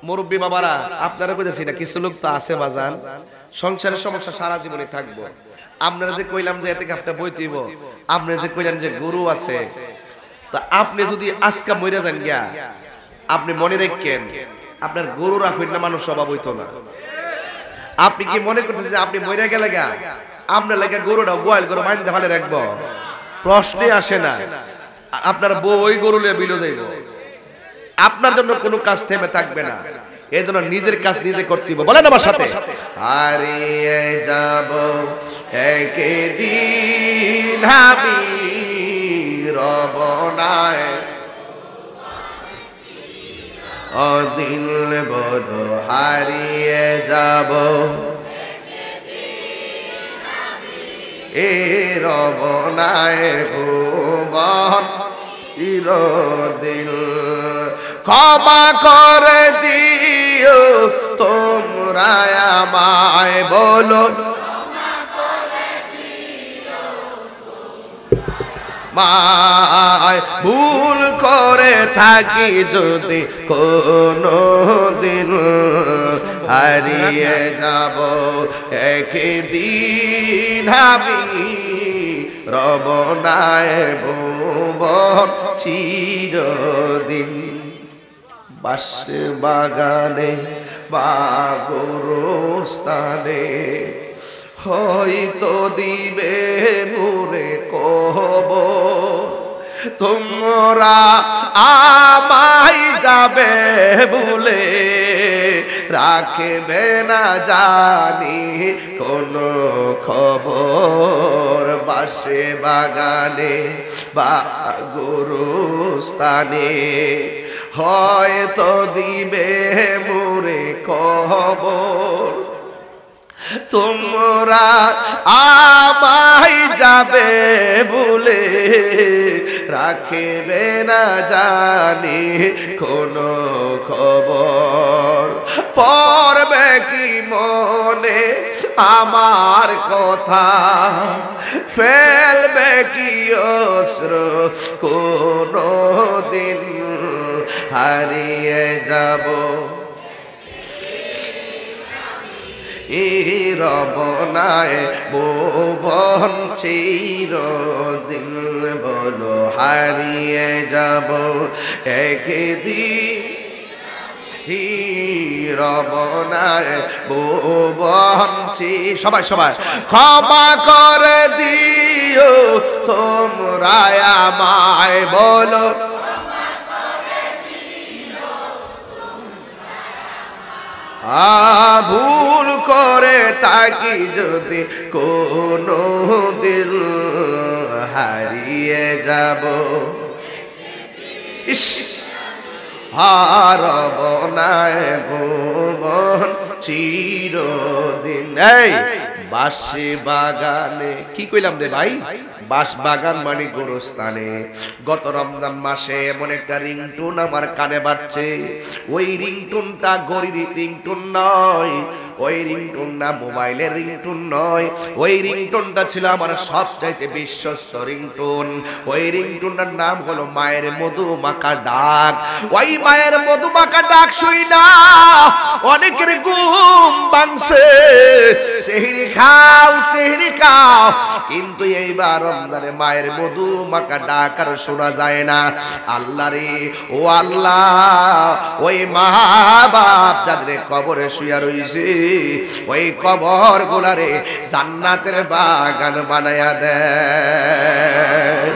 মুরব্বী বাবারা আপনারা কইতেছি না কিছু লোক তো আছে বাজান সংসারের সমস্যা সারা জীবনে থাকবো। আপনারা যে কইলাম যে এতে একটা বই দিব, আপনি যে কইলেন যে গরু আছে, তা আপনি যদি আজকে মরে যান গিয়া আপনি মনে রাখেন আপনার গরু রাখবেন না, মানুষ স্বভাব হইতো না। আপনি কি মনে করতেছেন যে আপনি মরে গেলে গা আপনার লাগে গরুটা গোয়াল গরু বাইন্দা ফেলে রাখবো? প্রশ্নে আসে না। আপনার বউ ওই গরু নিয়ে বিলো যাইব, আপনার জন্য কোনো কাজ থেমে থাকবে না। এই জন্য নিজের কাজ নিজে করতে হবে। বলেন আমার সাথে, হারিয়ে যাব একদিন আমি রব নাই, অদিন বড় হারিয়ে যাব এ রব নাই ভুবন চিরদিন। ক্ষমা করে দিও তোমরা আমায়, বলো মায় ভুল করে থাকি যদি কোনো দিন, হারিয়ে যাব একদিন আমি রব নাই ভুবন চিরদিন। বাসে বাগানে বা গোরস্থানে হয়তো দিবে মোরে কব, তোমরা আমায় যাবে বলে রাখবে না জানি কোনো খবর। বাসে বাগানে বা গোরস্থানে হয়তো দিবে মোরে খবর, তোমরা আমায় যাবে বলে রাখবে না জানি কোনো খবর। পড়বে কি মনে আমার কথা, ফেলবে কি অশ্র কোনো দিন, হারিয়ে যাব রব নাই ভুবন চিরদিন। বলো হারিয়ে যাব একদিন রব নাই ভুবন চির। সবাই সবাই ক্ষমা করে দিও তোমরা আমায়, বলো ভুল করে তাকি যদি কোনো দিন, হারিয়ে যাব ইস হারব নাই ভুবন চিরদিন। এই বাসে বাগানে কি কইলাম রে ভাই, বাস বাগান মানে গোরস্থানে। গত রমজান মাসে এমন একটা রিংটোন আমার কানে বাজছে, ওই রিংটোনটা গরিব রিংটোন নয়, ওই রিংটোন না মোবাইলের রিংটোন নয়, ওই রিংটোনটা ছিল আমার সবচাইতে বিশ্বস্ত রিংটোন। ওই রিংটোনটার নাম হলো মায়ের মধুমাখা ডাক। ওই মায়ের মধুমাখা ডাক শুই না অনেকের ঘুম ভাঙছে, সেহরি খাও সেহরি খাও, কিন্তু এইবার রমজানে মায়ের মধুমাখা ডাক আর শোনা যায় না। আল্লাহ রে ও আল্লাহ, ওই মা বাপ যাদের কবরে শুয়া রইছে ওই কবর গুলারে জান্নাতের বাগান বানায়া দেয়।